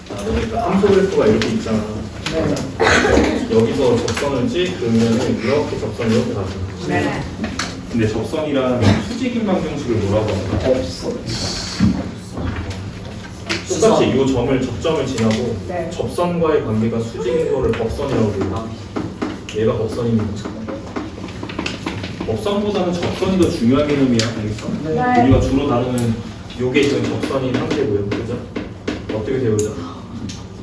그러니까 함수 그래프가 이렇게 있잖아. 여기서 접선을 그으면은 이렇게 접선이 이렇게 가죠. 네. 근데 접선이랑 수직인 방정식을 뭐라고 할까? 없어. 똑같이 이 점을 접점을 지나고 네. 접선과의 관계가 수직인 거를 법선이라고 불러. 얘가 법선입니다. 법선보다는 접선이 더 중요한 개념이야. 알겠어? 네. 우리가 주로 다루는 요게 지금 접선인 상태고요. 그죠? 어떻게 세우죠?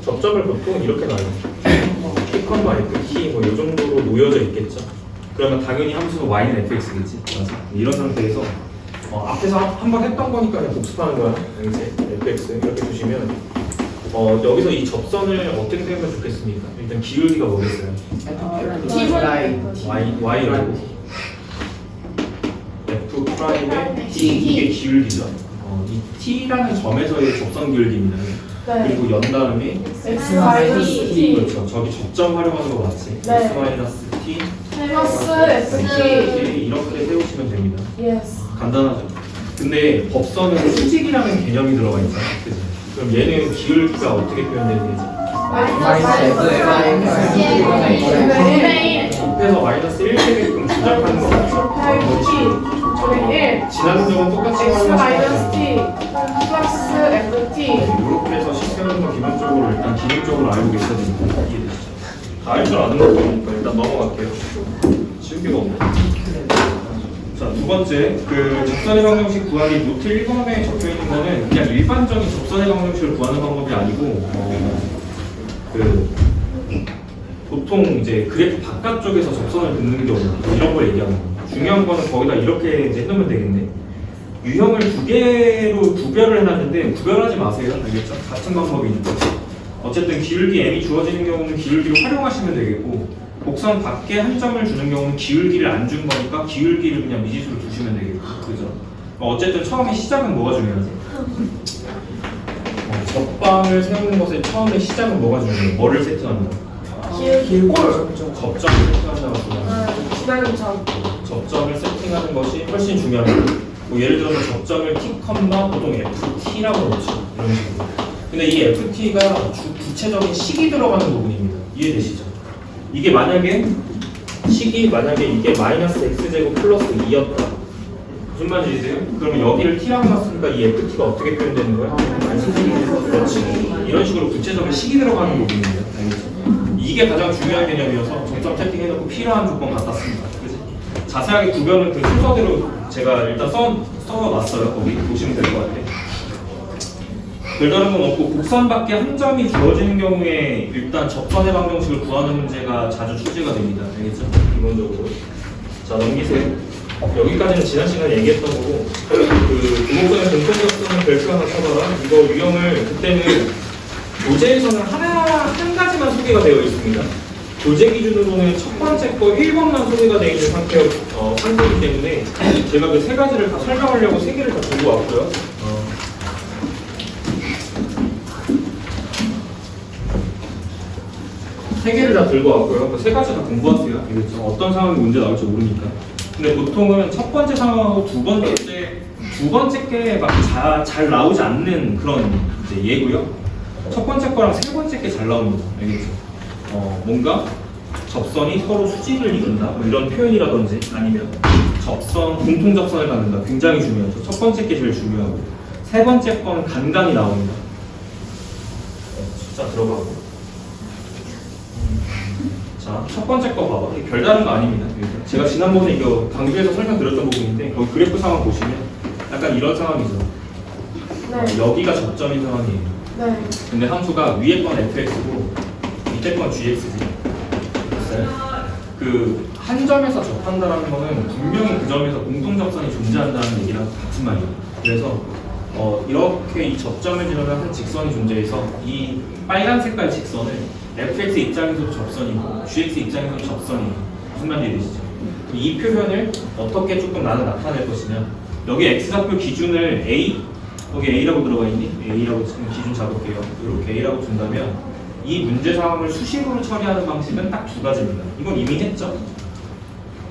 접점을 보통 이렇게 나눠요. T컴마 FT 뭐 이 정도로 놓여져 있겠죠. 그러면 당연히 함수는 y는 fx겠지. 맞아. 이런 상태에서 앞에서 한번 했던 거니까 그냥 복습하는 거야. 이제 fx 이렇게 두시면 여기서 이 접선을 어떻게 세우면 좋겠습니까? 일단 기울기가 뭐겠어요? y라고 f 프라임의 t 이게 기울기죠. 이 t라는 점에서의 접선 기울기입니다. 그리고 연 다음에 x-t 그렇죠. 저기 접점 활용하는 거 맞지? 네. x-t 플러스 ft. 이렇게 세우시면 됩니다. 예스. 간단하죠. 근데 법선은 수직이라는 개념이 들어가 있잖아. 그치? 그럼 얘는 기울기가 어떻게 표현되는 거지? 앞에서 마이너스 1되게끔 조작하는 거 맞죠? 지나는 점은 똑같이 활용하시면 돼요. 플러스 ft. 이렇게 해서 시스템은 거 기본적으로 일단 기능적으로 알고 계셔야 됩니다. 이해되시죠? 다 알 줄 아는 거니까 일단 넘어갈게요. 쉬운 게가 없네. 자, 두 번째, 그 접선의 방정식 구하기 노트 1번에 적혀 있는 거는 그냥 일반적인 접선의 방정식을 구하는 방법이 아니고 보통 이제 그래프 바깥쪽에서 접선을 긋는 경우 이런 걸 얘기하는 거예요. 중요한 거는 거기다 이렇게 이제 해놓으면 되겠네. 유형을 두 개로 구별을 해놨는데 구별하지 마세요. 알겠죠? 같은 방법이니까. 어쨌든 기울기 m이 주어지는 경우는 기울기를 활용하시면 되겠고 곡선 밖에 한 점을 주는 경우는 기울기를 안 준 거니까 기울기를 그냥 미지수로 두시면 되겠고. 그죠? 어쨌든 처음에 시작은 뭐가 중요하지? 접방을 세우는 것의 처음에 시작은 뭐가 중요해요? 뭐를 세팅하는 거? 접점을 세팅한다고 지나는 점. 접점을 세팅하는 것이 훨씬 중요합니다. 뭐 예를 들어서 접점을 t, 보통 ft라고 넣죠. 이런 식으로. 근데 이 ft가 구체적인 식이 들어가는 부분입니다. 이해되시죠? 이게 만약에 이게 마이너스 x제곱 플러스 2였다. 무슨 말인지 이해돼요? 그러면 여기를 t라고 놨으니까 이 ft가 어떻게 표현되는 거야? 그렇지. 이런 식으로 구체적인 식이 들어가는 부분입니다. 알겠죠? 이게 가장 중요한 개념이어서 정점 채팅해놓고 필요한 조건 같았습니다. 그치? 자세하게 구별은 그 순서대로 제가 일단 써놨어요. 거기 보시면 될 것 같아요. 별다른 건 없고 곡선 밖에 한 점이 주어지는 경우에 일단 접선의 방정식을 구하는 문제가 자주 출제가 됩니다. 알겠죠? 기본적으로. 자, 넘기세요. 여기까지는 지난 시간에 얘기했던 거고 그 구곡선의 공통적선을 별표 하나 쳐봐라. 이거 유형을 그때는 교재에서는 한 가지만 소개가 되어 있습니다. 교재 기준으로는 첫 번째 거 1번만 소개가 되어 있는 상태이기 때문에 제가 그 세 가지를 다 설명하려고 세 개를 다 들고 왔고요. 세 개를 다 들고 왔고요. 그 세 가지 다 공부하세요. 알겠죠? 어떤 상황이 문제 나올지 모르니까. 근데 보통은 첫 번째 상황하고 두 번째 게 막 잘 나오지 않는 그런 이제 예고요. 첫 번째 거랑 세 번째 게 잘 나옵니다. 알겠죠? 뭔가 접선이 서로 수직을 이룬다 뭐 이런 표현이라든지 아니면 공통 접선을 갖는다 굉장히 중요하죠. 첫 번째 게 제일 중요하고 세 번째 건 간간히 나옵니다. 숫자 들어가고 자, 첫 번째 거 봐봐. 이게 별다른 거 아닙니다. 제가 지난번에 이거 강좌에서 설명드렸던 부분인데 거기 그래프 상황 보시면 약간 이런 상황이죠. 네. 여기가 접점인 상황이에요. 네. 근데 함수가 위에 건 fx고 밑에 건 gx지. 그 한 점에서 접한다는 거는 분명히 그 점에서 공통 접선이 존재한다는 얘기랑 같은 말이에요. 그래서 이렇게 이 접점을 지나는 한 직선이 존재해서 이 빨간 색깔 직선을 fx 입장에서도 접선이고 gx 입장에서도 접선이에요. 무슨 말인지 이해되시죠? 이 표현을 어떻게 조금 나는 나타낼 것이냐. 여기 x좌표 기준을 a, 여기 a라고 들어가 있니? a라고 지금 기준 잡을게요. 이렇게 a라고 둔다면 이 문제 상황을 수식으로 처리하는 방식은 딱 두 가지입니다. 이건 이미 했죠?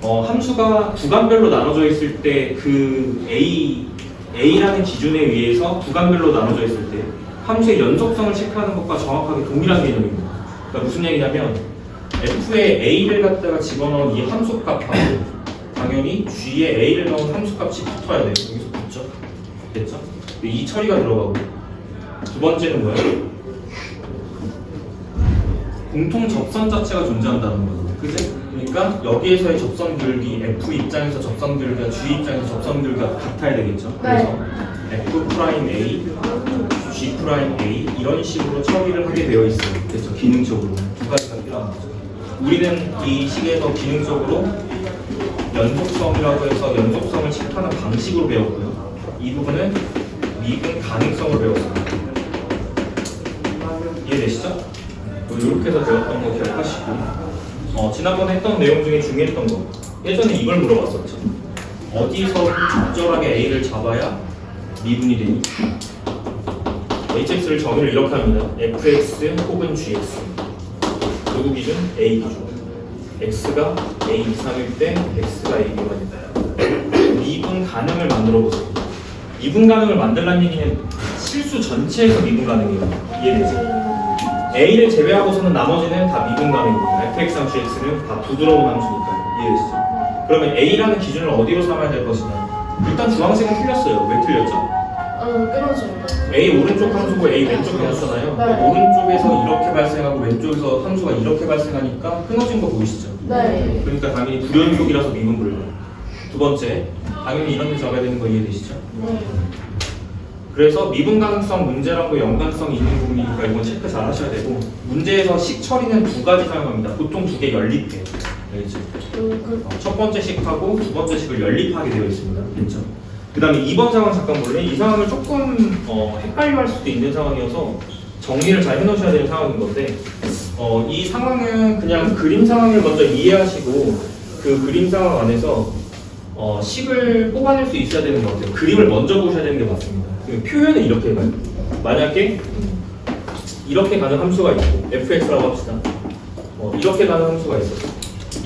함수가 구간별로 나눠져 있을 때 그 a라는 기준에 의해서 구간별로 나눠져 있을 때 함수의 연속성을 체크하는 것과 정확하게 동일한 개념입니다. 그러니까 무슨 얘기냐면 f에 a를 갖다가 집어넣은 이 함수값하고 당연히 g에 a를 넣은 함수값이 붙어야 돼요. 여기서 붙죠? 됐죠? 이 처리가 들어가고 두 번째는 뭐예요? 공통 접선 자체가 존재한다는 거죠. 그지? 그러니까 여기에서의 접선 기울기 f 입장에서 접선 기울기가 g 입장에서 접선 기울기가 같아야 되겠죠. 그래서 f 프라임 a, g 프라임 a 이런 식으로 처리를 하게 되어 있어요. 그렇죠? 기능적으로 두 가지가 필요한 거죠. 우리는 이 식에서 기능적으로 연속성이라고 해서 연속성을 체크하는 방식으로 배웠고요. 이 부분은 미분 가능성을 배웠습니다. 이해되시죠? 이렇게 해서 배웠던 거 기억하시고 지난번에 했던 내용 중에 중요했던 거 예전에 이걸 물어봤었죠. 어디서 적절하게 A를 잡아야 미분이 되니? HX를 정의를 이렇게 합니다. FX 혹은 GX 누구 기준? A 기준. X가 A 이상일 때 X가 A 미만이다. 미분 가능을 만들어 보세요. 미분 가능을 만들라는 얘기는 실수 전체에서 미분 가능이에요. 이해되죠? A를 제외하고서는 나머지는 다 미분 가능입니다. fx랑 gx는 다 부드러운 함수니까요. 이해되시죠? 그러면 A라는 기준을 어디로 삼아야 될 것이냐? 일단 주황색은 틀렸어요. 왜 틀렸죠? 끊어져요. A 오른쪽 함수고 A 왼쪽 함수잖아요. 네. 오른쪽에서 이렇게 발생하고 왼쪽에서 함수가 이렇게 발생하니까 끊어진 거 보이시죠? 네. 그러니까 당연히 불연속이라서 미분 불가. 두 번째, 당연히 이런 데 잡아야 되는 거 이해되시죠? 네. 그래서 미분 가능성 문제랑도 연관성이 있는 부분이니까 이건 체크 잘 하셔야 되고 문제에서 식 처리는 두 가지 사용합니다. 보통 두 개 연립해. 알겠죠? 첫 번째 식하고 두 번째 식을 연립하게 되어 있습니다. 그렇죠? 그 다음에 2번 상황 잠깐 볼래? 이 상황을 조금 헷갈려 할 수도 있는 상황이어서 정리를 잘 해놓으셔야 되는 상황인 건데 이 상황은 그냥 그림 상황을 먼저 이해하시고 그 그림 상황 안에서 식을 뽑아낼 수 있어야 되는 것 같아요. 그림을 먼저 보셔야 되는 게 맞습니다. 표현은 이렇게 해봐요. 만약에 이렇게 가는 함수가 있고 fx라고 합시다. 이렇게 가는 함수가 있어요.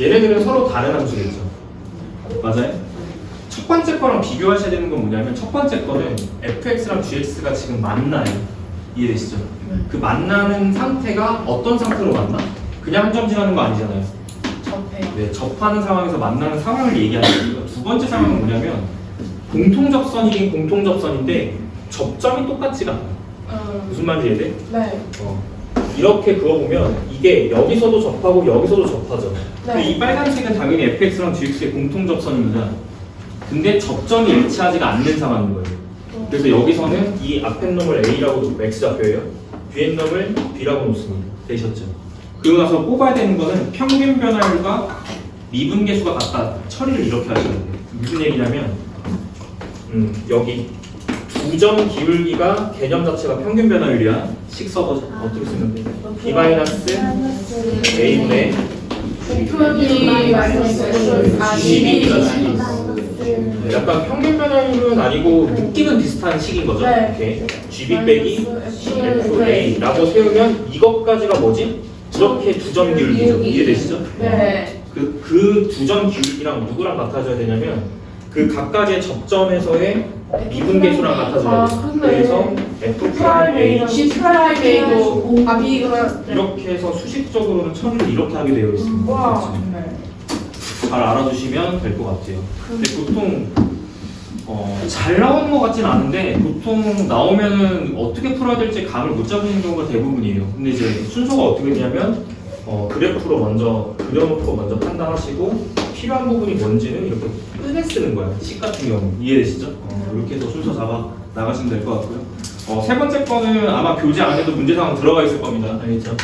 얘네들은 서로 다른 함수겠죠. 맞아요? 첫 번째 거랑 비교하셔야 되는 건 뭐냐면 첫 번째 거는 fx랑 gx가 지금 만나요. 이해되시죠? 그 만나는 상태가 어떤 상태로 만나? 그냥 한 점 지나는 거 아니잖아요. 접해요. 네, 접하는 상황에서 만나는 상황을 얘기하는 거예요. 두 번째 상황은 뭐냐면 공통접선이긴 공통접선인데 접점이 똑같지가 않아요. 무슨 말인지 이해돼? 네. 이렇게 그어보면 이게 여기서도 접하고 여기서도 접하죠. 네. 근데 이 빨간색은 당연히 fx랑 gx의 공통접선입니다. 근데 접점이 일치하지가 않는 상황인 거예요. 그래서 여기서는 이 앞에 놈을 a라고 놓고 x좌표예요. 뒤에 놈을 b라고 놓습니다. 되셨죠? 그리고 나서 뽑아야 되는 거는 평균 변화율과 미분 계수가 같다. 처리를 이렇게 하시면 돼요. 무슨 얘기냐면 여기 두 점 기울기가 개념 자체가 평균 변화율이야. 식 써보자. 어떻게 쓰면 돼? b 마이너스 a분의 F이 마이너스 Gb 약간 평균 변화율은 아니고 느낌은 비슷한 식인 거죠. 네. 이렇게 Gb 빼기 FA라고 세우면 이것까지가 뭐지? 이렇게 두 점 기울기죠. 이해되시죠? 네. 그 두 점 기울기랑 누구랑 같아져야 되냐면 그 각각의 접점에서의 미분 계수랑 같아져야 돼요. 그래서 F 프라임 A G 프라임 A도 B가 이렇게 해서 수식적으로는 처리를 이렇게 하게 되어 있습니다. 와. 그렇죠? 네. 잘 알아두시면 될 것 같아요. 근데 보통 잘 나오는 것 같지는 않은데 보통 나오면은 어떻게 풀어야 될지 감을 못 잡는 경우가 대부분이에요. 근데 이제 순서가 어떻게 되냐면 그래프로 먼저 그려놓고 먼저 판단하시고 필요한 부분이 뭔지는 이렇게 끄내 쓰는 거야. 식 같은 경우 이해되시죠? 이렇게 해서 순서 잡아 나가시면 될 것 같고요. 세 번째 거는 아마 교재 안에도 문제 상황 들어가 있을 겁니다. 알겠죠?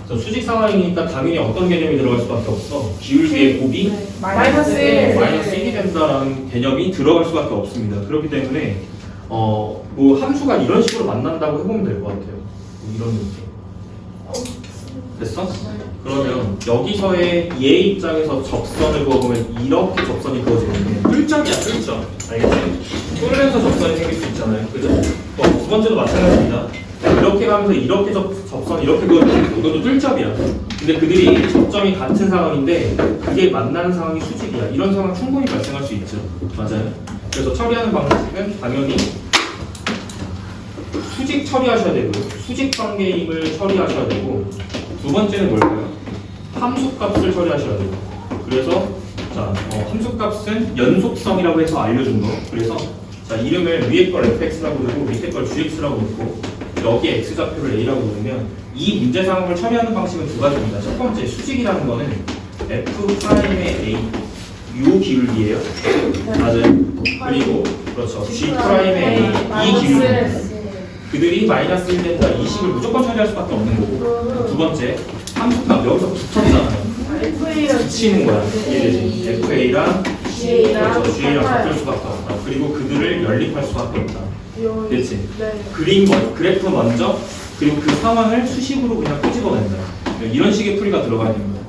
수직 상황이니까 당연히 어떤 개념이 들어갈 수밖에 없어. 기울기의 곱이 마이너스 1. 마이너스 1이 된다라는 개념이 들어갈 수밖에 없습니다. 그렇기 때문에 뭐 함수가 이런 식으로 만난다고 해보면 될 것 같아요. 이런 느낌. 됐어? 그러면 여기서의 얘 입장에서 접선을 그어보면 이렇게 접선이 그어지는데 뿔점이야, 뿔점. 알겠지? 뿔에서 접선이 생길 수 있잖아요. 그죠? 두 번째도 마찬가지입니다. 이렇게 가면서 이렇게 접선 이렇게 그어지는 이것도 뿔점이야. 근데 그들이 접점이 같은 상황인데 그게 만나는 상황이 수직이야. 이런 상황 충분히 발생할 수 있죠. 맞아요. 그래서 처리하는 방식은 당연히 수직 처리하셔야 되고요. 수직 관계임을 처리하셔야 되고, 두 번째는 뭘까요? 함수값을 처리하셔야 돼요. 그래서 자, 함수값은 연속성이라고 해서 알려준 거. 그래서 자, 이름을 위에 걸 fx라고 부르고 밑에 걸 gx라고 놓고 여기 x좌표를 a라고 부르면 이 문제 상황을 처리하는 방식은 두 가지입니다. 첫 번째 수직이라는 거는 f'의 a 요 기울기예요. 맞아요. 그리고 그렇죠. g'의 a 이 기울기. 그들이 마이너스 1된다. 이 식을 무조건 처리할 수밖에 없는 거고. 두 번째 함수값 여기서 붙었잖아요. 붙이는 거야. 이해되지? FA랑 그렇죠. GA랑 바뀔 수밖에 없다. 그리고 그들을 연립할 수밖에 없다. 됐지? 그림 그래프 먼저 그리고 그 상황을 수식으로 그냥 끄집어낸다. 이런 식의 풀이가 들어가야 됩니다.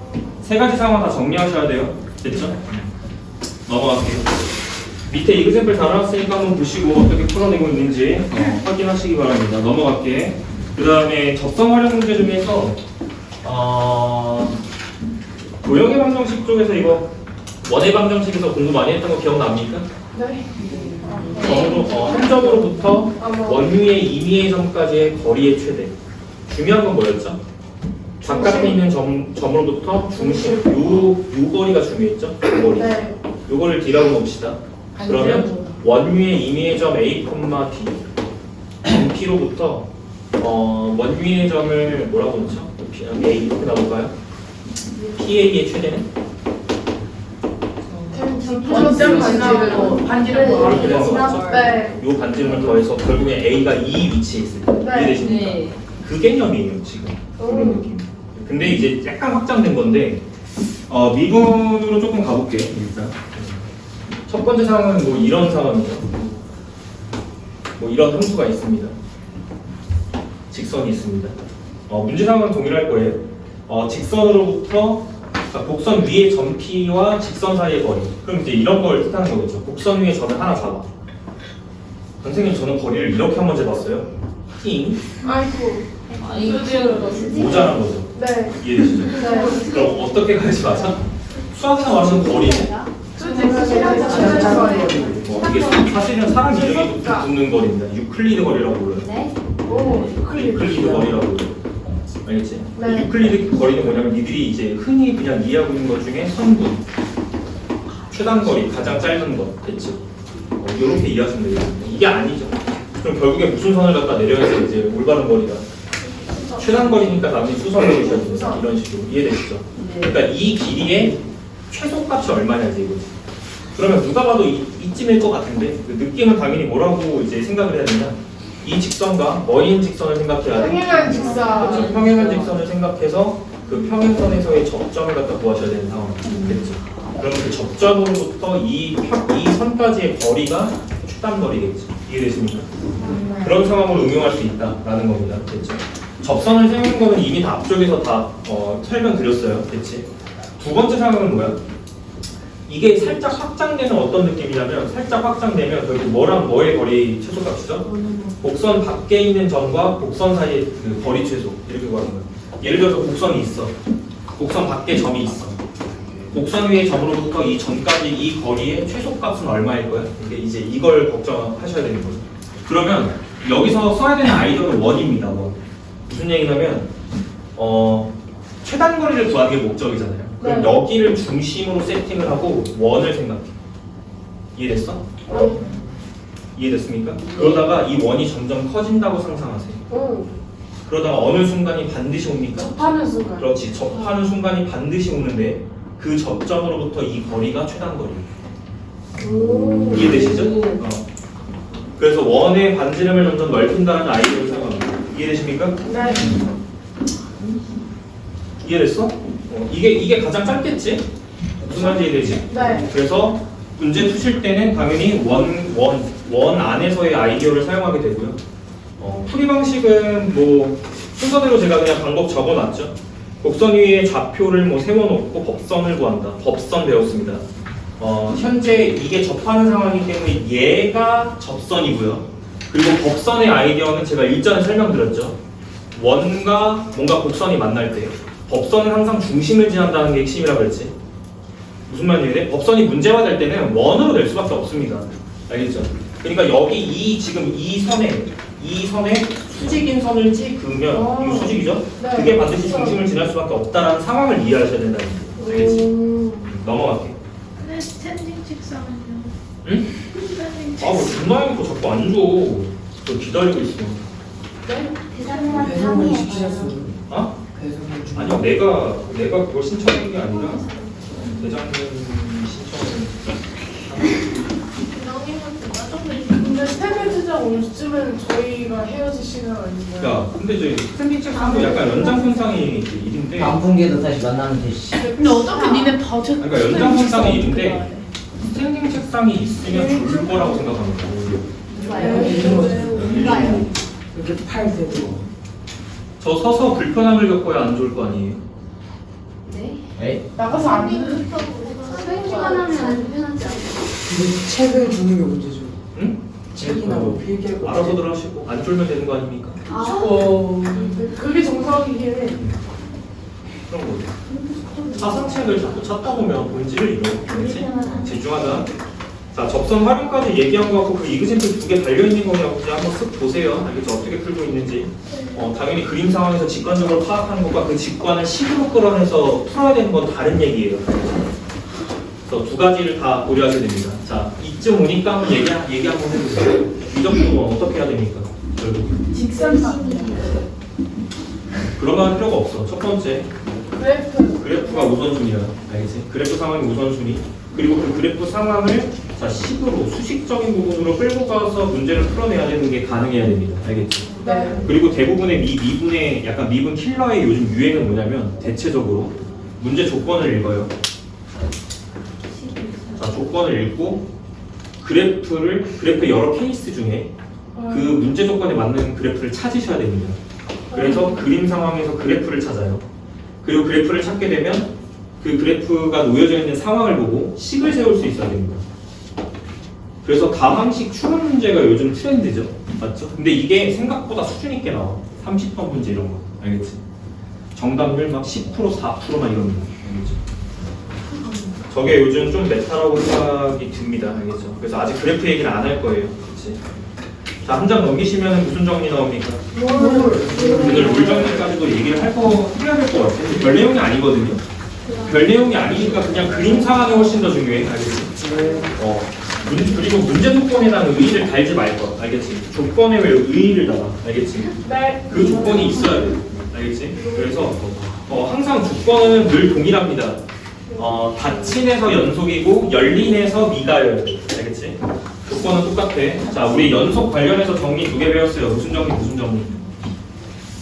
세 가지 상황 다 정리하셔야 돼요. 됐죠? 넘어갈게요. 밑에 이그샘플 다 나왔으니까 한번 보시고 어떻게 풀어내고 있는지 확인하시기 바랍니다. 넘어갈게. 그 다음에 접성 활용 문제 중에서 도형의 방정식 쪽에서 이거 원의 방정식에서 공부 많이 했던 거 기억납니까? 네. 한 점으로부터 원유의 임의의 점까지의 거리의 최대. 중요한 건 뭐였죠? 바깥에 있는 점으로부터 중심 요 거리가 중요했죠? 요 거리. 네. 요거를 D라고 봅시다. 그러면 원유의 임의의 점 A, D P로부터 원유의 점을 뭐라고 놓죠? A 이렇게 나올까요? PA의 최대는? 원점 반지름 이렇게 되는 거 맞죠? 네. 요 반지름을 더해서 결국에 A가 이 위치에 있을 때 이해되십니까? 그 개념이에요 지금 그런 느낌. 근데 이제 약간 확장된 건데 미분으로 조금 가볼게요. 일단 첫 번째 상황은 뭐 이런 상황이죠. 뭐 이런 함수가 있습니다. 직선이 있습니다. 문제 상황은 동일할 거예요. 직선으로부터 그러니까 곡선 위의 점 P와 직선 사이의 거리. 그럼 이제 이런 걸 뜻하는 거겠죠. 곡선 위에 점을 하나 잡아. 선생님 저는 거리를 이렇게 한번 재봤어요. 띵. 아이고. 모자란 거죠. 네. 이해되시죠? 네. 그럼 어떻게 가지 맞아? 수학에서 말하는 거리는 이게 사실은 사람 이름이 붙는 거리입니다. 유클리드 거리라고 불러요. 네? 유클리드 거리라고 불러요. 알겠지? 네. 유클리드 거리는 뭐냐면 니들이 이제 흔히 그냥 이해하고 있는 것 중에 선분, 최단 거리, 가장 짧은 것, 됐지? 이렇게 이해하시면 되겠습니다. 이게 아니죠. 그럼 결국에 무슨 선을 갖다 내려야지 이제 올바른 거리가 최단 거리니까 당연히 수선을 해주셔야 됩니다. 이런 식으로 이해되시죠? 그러니까 이 길이의 최소값이 얼마냐지 이거지. 그러면 누가 봐도 이쯤일 것 같은데 그 느낌은 당연히 뭐라고 이제 생각을 해야 되냐? 이 직선과 뭐인 직선을 생각해야 돼. 평행한 직선. 그렇죠. 평행한 직선을 생각해서 그 평행선에서의 접점을 갖다 구하셔야 되는 상황이겠죠. 그러면 그 접점으로부터 이 선까지의 거리가 최단 거리겠죠. 이해되십니까? 그런 상황으로 응용할 수 있다라는 겁니다. 됐죠? 접선을 세우는 거는 이미 다 앞쪽에서 다 설명드렸어요. 됐지? 두 번째 상황은 뭐야? 이게 살짝 확장되는 어떤 느낌이냐면 살짝 확장되면 결국 뭐랑 뭐의 거리 최소값이죠? 곡선 밖에 있는 점과 곡선 사이의 그 거리 최소 이렇게 구하는 거예요. 예를 들어서 곡선이 있어. 곡선 밖에 점이 있어. 곡선 위의 점으로부터 이 점까지 이 거리의 최소값은 얼마일 거야? 이게 이제 이걸 걱정하셔야 되는 거죠. 그러면 여기서 써야 되는 아이디어는 원입니다. 원. 무슨 얘기냐면 최단 거리를 구하는 게 목적이잖아요. 그럼 네. 여기를 중심으로 세팅을 하고 원을 생각해. 이해됐어? 이해됐습니까? 그러다가 이 원이 점점 커진다고 상상하세요. 그러다가 어느 순간이 반드시 옵니까? 접하는 순간. 그렇지. 접하는 순간이 반드시 오는데 그 접점으로부터 이 거리가 최단 거리예요. 이해되시죠? 그래서 원의 반지름을 점점 넓힌다는 아이디어를 사용합니다. 이해되십니까? 네. 이해됐어? 이게 가장 짧겠지? 무슨 말인지 이해되지? 네. 그래서 문제 푸실 때는 당연히 원 안에서의 아이디어를 사용하게 되고요. 풀이 방식은 뭐 순서대로 제가 그냥 방법 적어놨죠. 곡선 위에 좌표를 뭐 세워놓고 법선을 구한다. 법선 배웠습니다. 현재 이게 접하는 상황이기 때문에 얘가 접선이고요. 그리고 법선의 아이디어는 제가 일전에 설명드렸죠. 원과 뭔가 곡선이 만날 때 법선은 항상 중심을 지난다는 게 핵심이라고 그랬지. 무슨 말인지 법선이 문제화될 때는 원으로 낼 수밖에 없습니다. 알겠죠? 그러니까 여기 지금 이 선에 이 선에 수직인 선을 찍으면 이거 수직이죠? 네. 그게 반드시 중심을 지날 수밖에 없다라는 상황을 이해하셔야 된다는 거예요. 알겠지? 넘어갈게. 근데 스탠딩 책상은요? 응? 스탠딩 아, 뭐 준마형이 또 자꾸 안 줘. 저 기다리고 있어. 네? 배송을 시키셨어요. 어? 배송을 주. 아니요, 내가 그걸 신청한 게 아니라 대장님 신청을. 근데 스탠딩 책상 올쯤은 저희가 헤어질 시간 아닌가요? 야, 근데 저희 스탠딩 책상도 약간 연장선상의 일인데. 만풍기에도 다시 만나면 되지. 근데 어차피 니네 다 그러니까 연장선상의 일인데 스탠딩 책상이 있으면 좋을 거라고 생각합니다. 이렇게 팔 대고. 저 서서 불편함을 겪어야 안 좋을 거 아니에요? 에이? 나가서 안 듣는 근데 책을 주는 게 문제죠. 응? 책이나 뭐 필기할 거. 알아서들 하시고 안 쫄면 되는 거 아닙니까? 그게 정석이긴 해. 그런 거죠. 사상책을 자꾸 찾다 보면 본질을 잃어. 그렇지? 집중하자. 자, 접선 활용까지 얘기한 거 같고 그 이그젠플 2개 달려있는 거냐고 이제 한번 쓱 보세요. 알겠죠? 어떻게 풀고 있는지. 당연히 그림 상황에서 직관적으로 파악하는 것과 그 직관을 식으로 끌어내서 풀어야 되는 건 다른 얘기예요. 그래서 두 가지를 다 고려하셔야 됩니다. 자, 이쯤 오니까 한번 얘기 한번 해보세요. 이 정도면 어떻게 해야 됩니까? 결국. 직선상. 그런 거 할 필요가 없어. 첫 번째, 그래프가 우선순위야. 알겠지? 그래프 상황이 우선순위. 그리고 그 그래프 상황을 자, 식으로 수식적인 부분으로 끌고 가서 문제를 풀어내야 되는 게 가능해야 됩니다. 알겠지? 네. 그리고 대부분의 미분의 약간 미분 킬러의 요즘 유행은 뭐냐면 대체적으로 문제 조건을 읽어요. 자, 조건을 읽고 그래프의 여러 케이스 중에 그 문제 조건에 맞는 그래프를 찾으셔야 됩니다. 그래서 그림 상황에서 그래프를 찾아요. 그리고 그래프를 찾게 되면 그 그래프가 놓여져 있는 상황을 보고 식을 세울 수 있어야 됩니다. 그래서 가망식 추론 문제가 요즘 트렌드죠. 맞죠? 근데 이게 생각보다 수준 있게 나와. 30번 문제 이런 거. 알겠지? 정답률 막 10%, 4%만 이런 거. 알겠죠? 저게 요즘 좀 메타라고 생각이 듭니다. 알겠죠? 그래서 아직 그래프 얘기를 안 할 거예요. 그렇지? 자, 한 장 넘기시면 무슨 정리 나옵니까? 오늘 롤 정리까지도 얘기를 해야 될 것 같아요. 별 내용이 아니거든요. 별 내용이 아니니까 그냥 그림 상황이 훨씬 더 중요해. 알겠지? 그리고 문제 조건에다가 의의를 달지 말 것. 알겠지? 조건에 왜 의의를 달아? 알겠지? 네. 그 조건이 있어야 돼. 알겠지? 그래서 항상 조건은 늘 동일합니다. 닫힌에서 연속이고 열린에서 미가열. 알겠지? 조건은 똑같아. 자, 우리 연속 관련해서 정리 2개 배웠어요. 무슨 정리, 무슨 정리?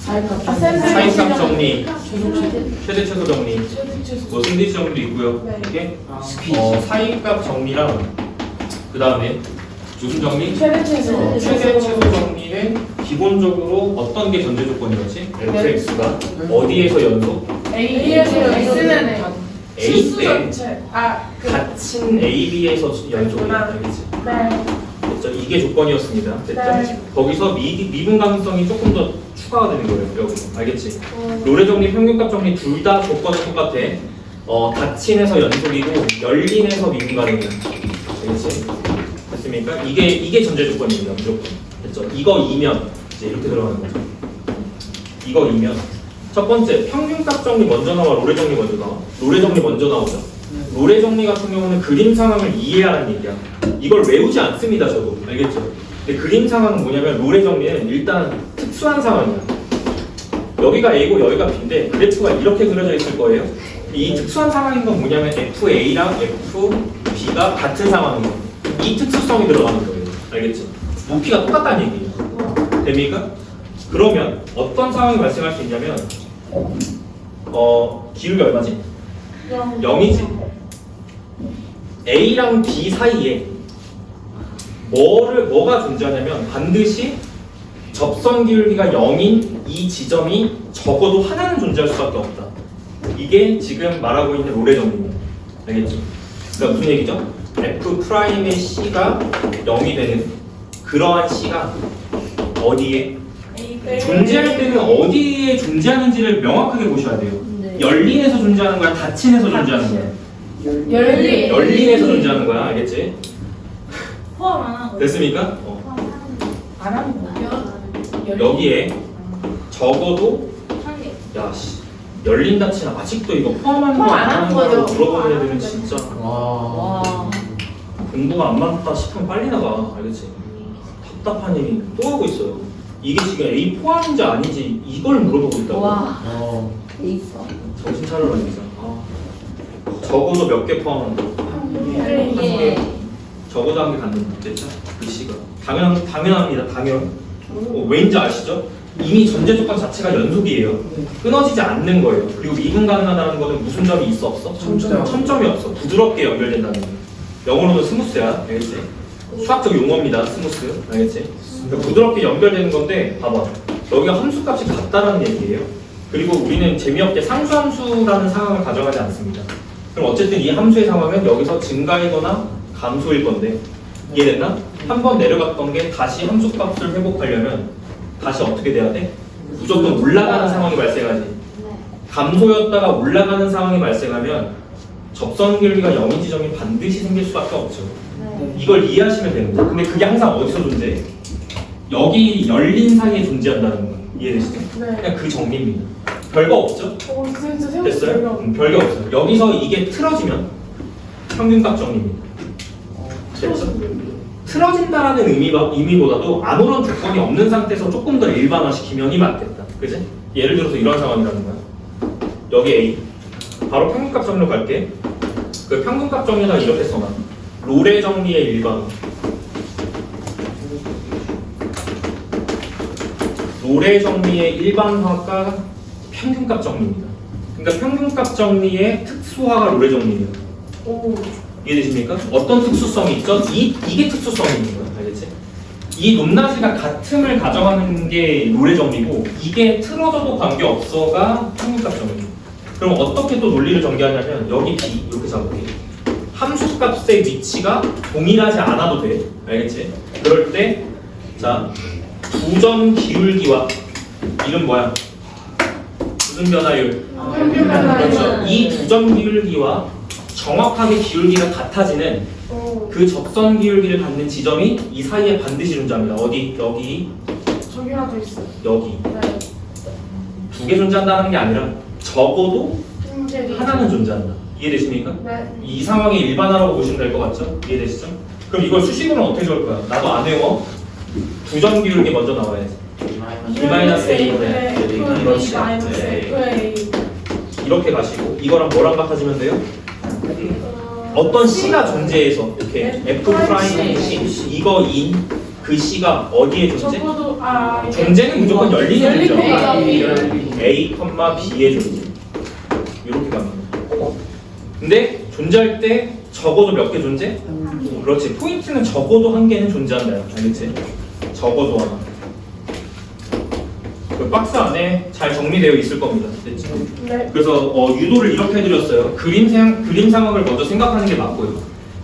사이값 정리, 최대 최소 정리, 뭐 승리치 정리도 있고요. 이렇게 사이값 정리랑 그 다음에 무슨 정리? 최대 최소. 최대 최소 정리는 기본적으로 어떤 게 전제 조건이었지? fx가 어디에서 연속? A에서 X는 A 때 전체. 닫힌 A, B에서 연속이 알겠지? 네. 됐죠? 이게 조건이었습니다. 됐죠? 네. 거기서 미분 가능성이 조금 더 추가가 되는 거예요. 여기 알겠지? 로레 정리, 평균값 정리 둘 다 조건은 똑같아. 닫힌에서 연속이고 열린에서 미분 가능이야. 알겠지? 됐습니까? 이게 전제 조건입니다. 무조건. 됐죠? 이거이면 이제 이렇게 들어가는 거죠. 이거이면 첫 번째 평균값 정리 먼저 나와, 로레 정리 먼저 나와. 로레 정리 먼저 나오죠. 로레 정리 같은 경우는 그림 상황을 이해하라는 얘기야. 이걸 외우지 않습니다, 저도. 알겠죠? 근데 그림 상황은 뭐냐면 로레 정리는 일단 특수한 상황이야. 여기가 A고 여기가 B인데 그래프가 이렇게 그려져 있을 거예요. 이 특수한 상황인 건 뭐냐면 FA랑 FB가 같은 상황이에요. 이 특수성이 들어가는 거예요. 알겠지? 높이가 똑같다는 얘기예요. 됩니까? 그러면 어떤 상황이 발생할 수 있냐면 기울기 얼마지? 0이지. A랑 B 사이에 뭐가 존재하냐면 반드시 접선 기울기가 0인 이 지점이 적어도 하나는 존재할 수밖에 없다. 이게 지금 말하고 있는 로레 정리입니다. 알겠죠? 그러니까 무슨 얘기죠? F'의 C가 0이 되는 그러한 C가 어디에? 존재할 때는 어디에 존재하는지를 명확하게 보셔야 돼요. 열린에서 존재하는 거야? 닫힌에서 존재하는 거야? 열린에서 존재하는 거야. 알겠지? 포함 안 하고 됐습니까? 안 하는 거예요? 여기에 적어도 야씨 열린다 치나 아직도 이거 포함하는 거 포함 안 안 하는 한 거라고 거죠. 물어보는 안 애들은 하는 진짜 와. 공부가 안 맞다 싶으면 빨리 나가. 알겠지? 답답한 일이 또 하고 있어요. 이게 지금 A 포함인지 아닌지 이걸 물어보고 있다고. 와. 어. 돼 있어. 정신 차려라 진짜. 적어도 몇 개 포함한다. 예. 적어도 한 개 갖는다. 됐죠? 그 시가 당연합니다. 당연. 왠지 아시죠? 이미 전제 조건 자체가 연속이에요. 끊어지지 않는 거예요. 그리고 미분 가능하다는 거는 무슨 점이 있어 없어? 점점이 없어. 부드럽게 연결된다는 거예요. 영어로는 스무스야. 알겠지? 수학적 용어입니다. 스무스. 알겠지? 그러니까 부드럽게 연결되는 건데 봐봐. 여기가 함수값이 같다라는 얘기예요. 그리고 우리는 재미없게 상수함수라는 상황을 가정하지 않습니다. 그럼 어쨌든 이 함수의 상황은 여기서 증가이거나 감소일 건데 이해됐나? 한 번 내려갔던 게 다시 함수값을 회복하려면 다시 어떻게 돼야 돼? 무조건 올라가는 상황이 발생하지. 감소였다가 올라가는 상황이 발생하면 접선 길이가 0인 지점이 반드시 생길 수밖에 없죠. 이걸 이해하시면 되는 거예요. 근데 그게 항상 어디서 존재해? 여기 열린 사이에 존재한다는 거예요. 이해되시죠? 네. 그냥 그 정리입니다. 별거 없죠? 진짜 세웠어요. 됐어요? 별거 없어요. 여기서 이게 틀어지면 평균값 정리입니다. 됐죠? 틀어진다라는 의미보다도 아무런 조건이 없는 상태에서 조금 더 일반화시키면이 맞겠다. 그지? 예를 들어서 이런 상황이라는 거야. 여기 A. 바로 평균값 정리로 갈게. 그 평균값 정리는 이렇게 써놔. 롤의 정리의 일반화. 롤의 정리의 일반화가 평균값 정리입니다. 그러니까 평균값 정리의 특수화가 롤의 정리예요. 오. 이해되십니까? 어떤 특수성이 있죠? 이게 특수성이 있는 거예요. 알겠지? 이 높낮이가 같음을 가정하는 게 롤의 정리고 이게 틀어져도 관계없어가 평균값 정리예요. 그럼 어떻게 또 논리를 전개하냐면 여기 B 이렇게 잡을게. 함수값의 위치가 동일하지 않아도 돼. 알겠지? 그럴 때 자, 두 점 기울기와 이름 뭐야? 무슨 변화율? 평균 변화율. 그렇죠. 이 두 점 기울기와 정확하게 기울기가 같아지는 오. 그 접선 기울기를 갖는 지점이 이 사이에 반드시 존재합니다. 어디? 여기, 저기 하나 더 있어요. 여기. 네. 두 개 존재한다는 게 아니라 적어도 하나는 존재한다. 이해되십니까? 네. 이 상황의 일반화라고 보시면 될 것 같죠? 이해되시죠? 그럼 이걸 수식으로는 어떻게 적을 거야? 나도 안 외워. 두 점 기울기 먼저 나와야지. -A. 그렇지. -A. 이렇게 가시고 이거랑 뭐랑 같아지면 돼요? 어떤 C가 존재해서 이렇게 F 프라임 C 이거인 그 C가 어디에 존재? 적어도 존재는 무조건 열리는 존재. A, A, B의 존재. 이렇게 갑니다. 근데 존재할 때 적어도 몇 개 존재? 그렇지. 포인트는 적어도 한 개는 존재한다. 알겠지? 적어도 하나. 그 박스 안에 잘 정리되어 있을 겁니다. 됐죠? 네. 그래서 유도를 이렇게 해드렸어요. 그림 상황을 먼저 생각하는 게 맞고요.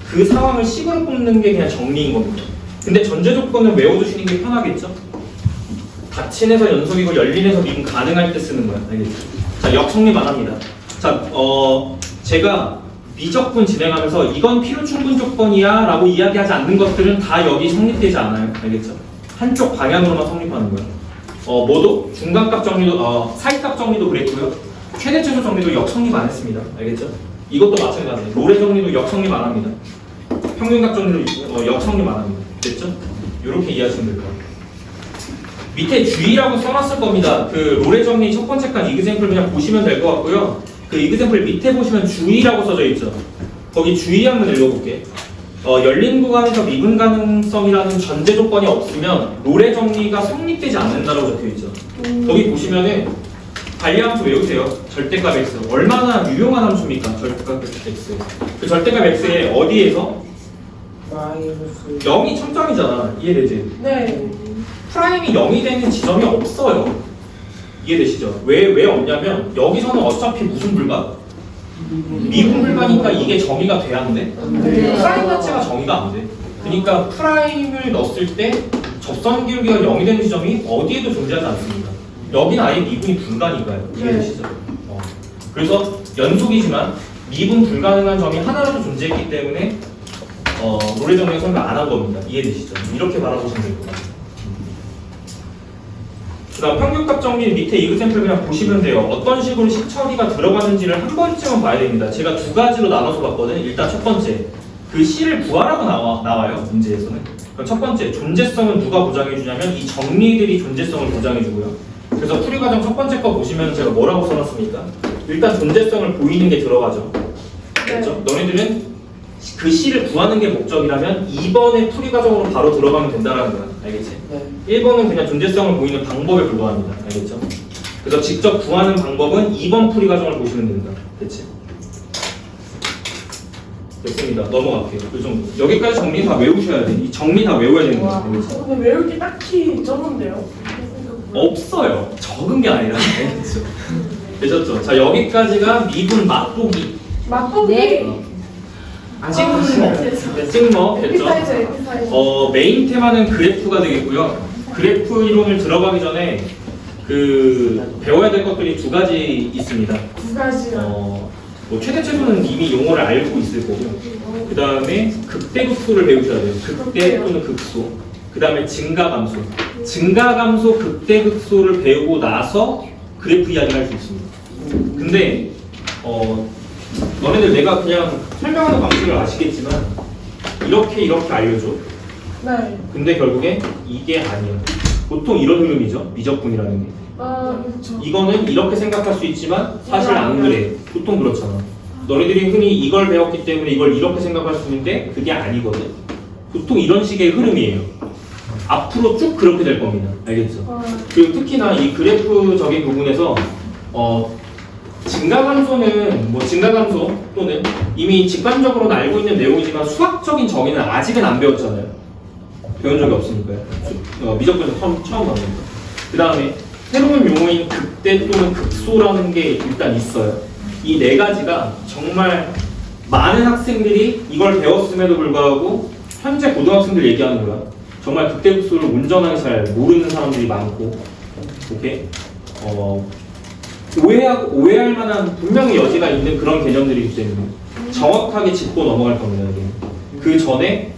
그 상황을 식으로 뽑는 게 그냥 정리인 겁니다. 근데 전제 조건을 외워두시는 게 편하겠죠? 닫힌에서 연속이고 열린에서 미분 가능할 때 쓰는 거야. 알겠죠? 자, 역성립 안 합니다. 자, 제가 미적분 진행하면서 이건 필요 충분 조건이야 라고 이야기하지 않는 것들은 다 여기 성립되지 않아요. 알겠죠? 한쪽 방향으로만 성립하는 거예요. 모두 중간값 정리도 사이값 정리도 그랬고요. 최대 최소 정리도 역성립 안 했습니다. 알겠죠? 이것도 마찬가지예요. 롤의 정리도 역성립 안 합니다. 평균값 정리도 역성립 안 합니다. 됐죠? 이렇게 이해하시면 될 거예요. 밑에 주의라고 써놨을 겁니다. 그 롤의 정리 첫 번째 칸 이그샘플 그냥 보시면 될 것 같고요. 그 이그샘플 밑에 보시면 주의라고 써져 있죠. 거기 주의 한번 읽어볼게. 열린 구간에서 미분 가능성이라는 전제 조건이 없으면 롤의 정리가 성립되지 않는다고 적혀 있죠. 거기 보시면은 관리함수 외우세요. 절대값 x 얼마나 유용한 함수입니까? 절대값 x 그 절대값 x에 어디에서 마이너스 0이 청점이잖아. 이해되지? 네. 프라임이 0이 되는 지점이 없어요. 이해되시죠? 왜 없냐면 여기서는 어차피 무슨 불가? 미분 불가니까 이게 정의가 돼야 안 돼? 네. 프라임 자체가 정의가 안 돼. 그러니까 프라임을 넣었을 때 접선 기울기가 0이 되는 지점이 어디에도 존재하지 않습니다. 여기는 아예 미분이 불가니까요. 이해되시죠? 그래서 연속이지만 미분 불가능한 점이 하나라도 존재했기 때문에 롤의 정리가 설명 안 한 겁니다. 이해되시죠? 이렇게 바라보시면 될 것 같아요. 그다음 평균값 정리 밑에 이그샘플 그냥 보시면 돼요. 어떤 식으로 식처리가 들어가는지를 한 번쯤은 봐야 됩니다. 제가 두 가지로 나눠서 봤거든요. 일단 첫 번째, 그 C를 구하라고 나와요. 문제에서는. 그럼 첫 번째, 존재성은 누가 보장해 주냐면 이 정리들이 존재성을 보장해 주고요. 그래서 풀이 과정 첫 번째 거 보시면 제가 뭐라고 써놨습니까? 일단 존재성을 보이는 게 들어가죠. 그렇죠? 너네들은 그 C를 구하는 게 목적이라면 2번의 풀이 과정으로 바로 들어가면 된다는 거야. 알겠지? 네. 1번은 그냥 존재성을 보이는 방법에 불과합니다. 알겠죠? 그래서 직접 구하는 방법은 2번 풀이 과정을 보시면 된다. 됐지? 됐습니다. 넘어갈게요. 좀 여기까지 정리 다 외우셔야 돼. 이 정리 다 외워야 되는 거야. 알겠지? 근데 외울 게 딱히 적은데요? 없어요. 적은 게 아니라. 알겠죠? 되셨죠? 자, 여기까지가 미분 맛보기. 맛보기. 네. 찍먹 됐죠? 에피타이저 에피타이저. 메인 테마는 그래프가 되겠고요. 그래프 이론을 들어가기 전에 그 배워야 될 것들이 두 가지 있습니다. 두 가지나. 뭐 최대 최소는 이미 용어를 알고 있을 거고, 그 다음에 극대극소를 배우셔야 돼요. 극대 또는 극소. 그 다음에 증가감소. 증가감소, 극대극소를 배우고 나서 그래프 이야기를 할 수 있습니다. 근데 너네들 내가 그냥 설명하는 방식을 아시겠지만 이렇게 알려줘. 네. 근데 결국에 이게 아니에요. 보통 이런 흐름이죠. 미적분이라는 게. 그렇죠. 이거는 이렇게 생각할 수 있지만 사실 안 그래. 보통 그렇잖아. 너희들이 흔히 이걸 배웠기 때문에 이걸 이렇게 생각할 수 있는데 그게 아니거든. 보통 이런 식의 흐름이에요. 앞으로 쭉 그렇게 될 겁니다. 알겠죠? 그리고 특히나 이 그래프적인 부분에서 증가감소는 뭐 증가감소 또는 이미 직관적으로는 알고 있는 내용이지만 수학적인 정의는 아직은 안 배웠잖아요. 배운 적이 없으니까요. 미적분에서 처음 나옵니다. 그 다음에 새로운 용어인 극대 또는 극소라는 게 일단 있어요. 이 네 가지가 정말 많은 학생들이 이걸 배웠음에도 불구하고 현재 고등학생들 얘기하는 거야. 정말 극대 극소를 온전하게 잘 모르는 사람들이 많고, 오케이? 오해할 만한 분명히 여지가 있는 그런 개념들이기 때문에 정확하게 짚고 넘어갈 겁니다. 이게. 그 전에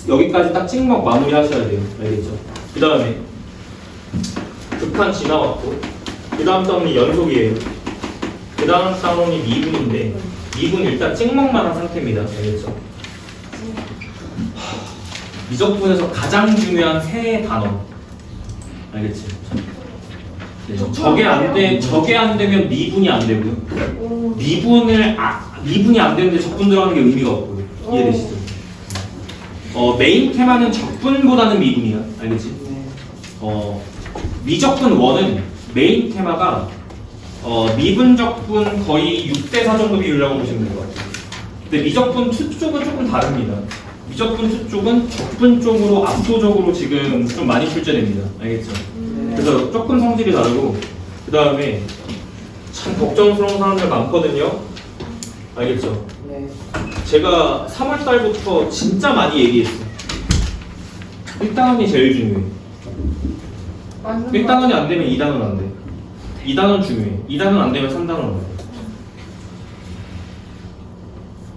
여기까지 딱 찍먹 마무리 하셔야 돼요. 알겠죠? 그 다음에 극한 지나왔고, 그 다음 싸움이 연속이에요. 그 다음 싸움이 미분인데 미분 일단 찍먹만 한 상태입니다. 알겠죠? 미적분에서 가장 중요한 세 단어. 알겠지? 네, 저게 안 되면 미분이 안 되고요. 미분이 안 되는데 적분 들어가는 게 의미가 없고요. 이해되시죠? 메인 테마는 적분보다는 미분이야. 알겠지? 미적분 1은 메인 테마가 미분 적분 거의 6대4 정도 비율이라고 보시면 될 것 같아요. 근데 미적분 2 쪽은 조금 다릅니다. 미적분 2 쪽은 적분 쪽으로 압도적으로 지금 좀 많이 출제됩니다. 알겠죠? 그래서 조금 성질이 다르고, 그 다음에 참 걱정스러운 사람들 많거든요. 알겠죠? 네. 제가 3월달부터 진짜 많이 얘기했어요. 1단원이 제일 중요해. 1단원이 안 되면 2단원 안 돼. 2단원 중요해. 2단원 안 되면 3단원 안 돼.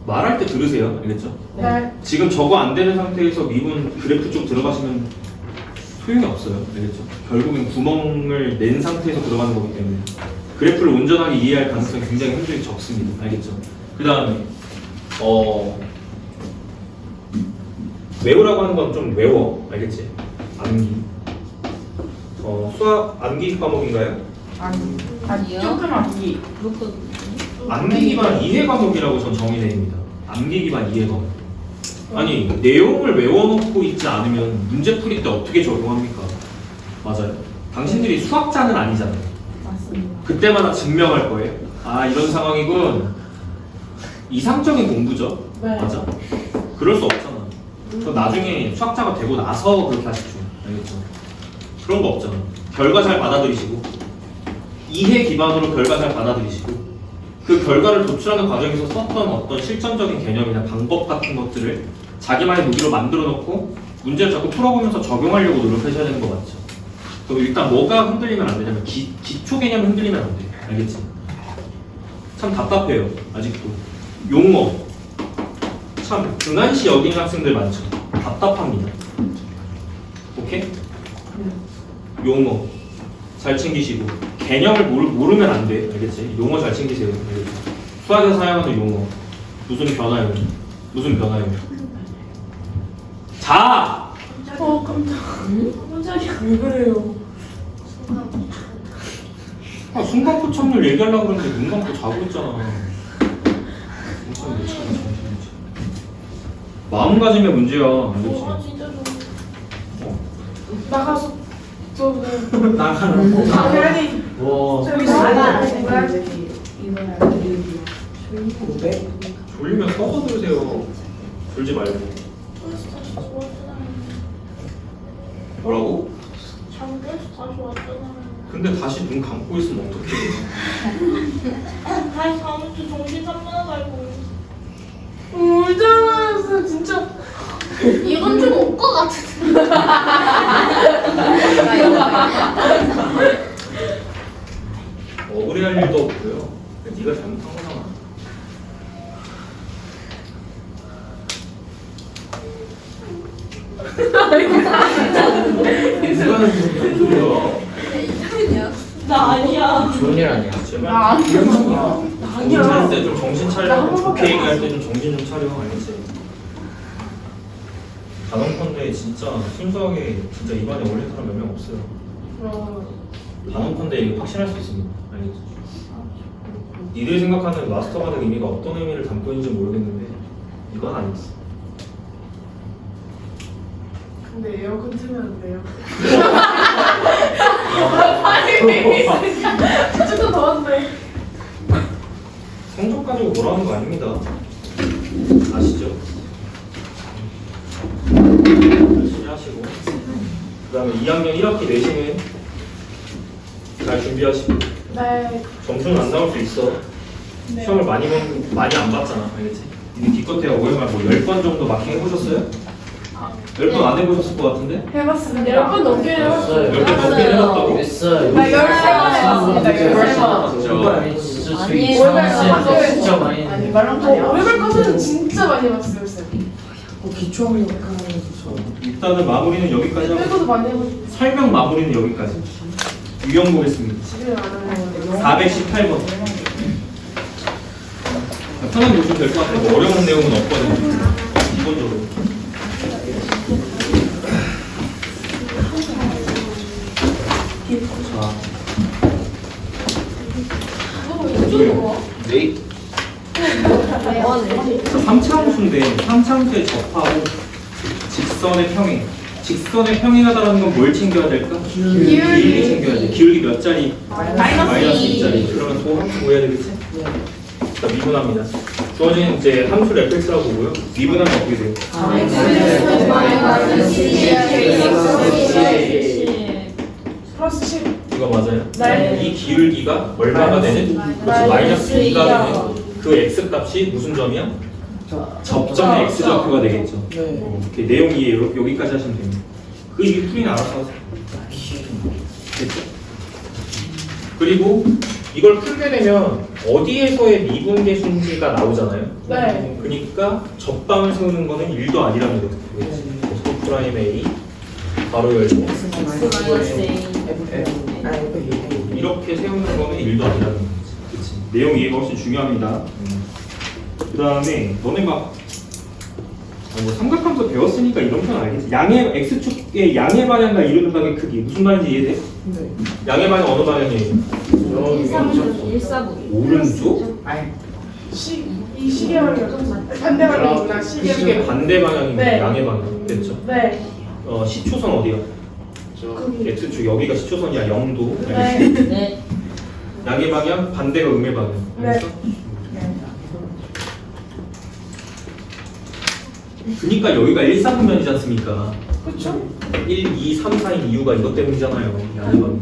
말할 때 들으세요. 알겠죠? 네. 지금 저거 안 되는 상태에서 미분 그래프 쪽 들어가시면 소용이 없어요. 알겠죠? 결국엔 구멍을 낸 상태에서 들어가는 거기 때문에 그래프를 온전하게 이해할 가능성이 굉장히 현저히 적습니다. 알겠죠? 그 다음에 외우라고 하는 건 좀 외워. 알겠지? 암기. 수학 암기 과목인가요? 아니요. 조금 암기. 그것도 암기 기반 이해 과목이라고 전 정의됩니다. 암기 기반 이해 과목. 아니, 내용을 외워놓고 있지 않으면 문제 풀이 때 어떻게 적용합니까? 맞아요. 당신들이 수학자는 아니잖아요. 맞습니다. 그때마다 증명할 거예요. 아, 이런 상황이군. 이상적인 공부죠. 네. 맞아? 그럴 수 없잖아. 저 나중에 수학자가 되고 나서 그렇게 하시죠. 알겠죠? 그런 거 없잖아. 결과 잘 받아들이시고, 이해 기반으로 결과 잘 받아들이시고, 그 결과를 도출하는 과정에서 썼던 어떤 실전적인 개념이나 방법 같은 것들을 자기만의 무기로 만들어 놓고 문제를 자꾸 풀어보면서 적용하려고 노력하셔야 되는 거 맞죠? 그럼 일단 뭐가 흔들리면 안 되냐면 기초 개념이 흔들리면 안 돼. 알겠지? 참 답답해요. 아직도. 용어. 참 등한시 여기는 학생들 많죠. 답답합니다. 오케이? 용어 잘 챙기시고 개념을 모르면 안 돼. 알겠지? 용어 잘 챙기세요. 알겠지? 수학에서 사용하는 용어 무슨 변화요? 무슨 변화요? 자! 깜짝이야. 왜 그래요? 아, 순간 포착률 얘기하려고 그러는데 눈 감고 자고 있잖아. 진짜 못 차려, 정신이 차려. 마음가짐의 문제야. 알겠지? 진짜 좀 어. 나가서 저 나가는 거. 아니 와. 저기 나가. 나가. 900? 졸리면 서서 들으세요. 졸지 말고. 뭐라고? 잠들어서 다시 왔잖아요. 근데 다시 눈 감고 있으면 어떡해. 다시 다음부터 정신 차려서 알고. 울잖아, 진짜. 이건 좀 올 것 같은데. 억울해할 일도 없고요. 네가 잘못한 거잖아. 이거는 무슨 소리야? 나 아니야. 좋은 일 아니야. 제발. 아니야. 정신 차릴 때 좀 정신 차려. 좋게 얘기할 때 좀 정신 좀 차려. 알겠지? 단언컨대 진짜 순수하게 진짜 입안에 올린 사람 몇 명 없어요. 단언컨대 이게 확신할 수 있습니다. 알겠지? 니들이 생각하는 마스터가드 의미가 어떤 의미를 담고 있는지 모르겠는데 이건 아니었어. 근데 에어컨 틀면 안 돼요. 진짜 더웠네. 성적 가지고 뭐라는 거 아닙니다. 아시죠? 열심히 하시고 그 다음에 2학년 1학기 내신은 잘 준비하시고 네. 점수는 안 나올 수 있어. 네. 시험을 많이 안 봤잖아. 알겠지? 이제 기껏해야 OMR 뭐 10번 정도 마킹 해보셨어요? 10번 안 해보셨을 것 같은데? 해봤습니다. 10번 넘게 해봤어요. 10번 넘게 해봤다고? 했어요. 나 13번 해봤습니다. 13번. 진짜 아니에요. 진짜 많이 아니 했는데. 말랑말이야. 오해발 커서는 진짜 많이 해봤어요, 쌤. 기초학력 하면서 일단은 마무리는 여기까지 하고 빼고도 많이 해봤어요. 설명 마무리는 여기까지. 유형 보겠습니다. 지금 안 하는 418번. 편하게 보시면 될 것 같아요. 뭐 어려운 내용은 없거든요. 기본적으로. 네. 자, 3차함수인데 3차함수에 접하고 직선의 평행. 직선의 평행하다라는 건 뭘 챙겨야 될까? 기울기 챙겨야 돼. 기울기 몇 자리? 마이너스 2자리. 그러면 또 함수 구해야 되겠지? 자, 미분합니다. 주어진 이제 함수를 fx라고 보고요. 미분하면 어떻게 돼요? 플러스 10. 이거 맞아요? 네. 이 기울기가 얼마가 되는? 그렇지, 마이너스 2가 되는 그 x 값이 무슨 점이야? 접점의 x 좌표가 되겠죠. 네. 이렇게 내용 이해 여기까지 하시면 됩니다. 그 이게 풀이는 알아서 하세요. 됐죠? 그리고 이걸 풀게 되면 어디에서의 미분계수인지가 나오잖아요. 네. 그러니까 접방을 세우는 거는 1도 아니라는 거죠. 스톱 프라임 A 바로 열고 이렇게 세우는 거는 1도 아니라는 거지. 그치? 내용 이해가 훨씬 중요합니다. 그 다음에 너네 막 뭐 삼각함수 배웠으니까 이런 편 알겠지? 양의 x축의 양의 방향과 이루는 방의 크기 무슨 말인지 이해돼? 네. 양의 방향 어느 방향이에요? 오른쪽? 아니 이 시계 방향. 반대 방향이구나. 시계 시계 방향. 반대 방향입니다. 네. 양의 방향 됐죠? 네. 시초선 어디야? 거기. x축 여기가 시초선이야 0도. 네. 네. 양의 방향 반대가 음의 방향. 네. 알겠어? 그러니까 여기가 1, 4분면이지 않습니까? 그렇죠? 1, 2, 3, 4인 이유가 이것 때문이잖아요. 양의 방향.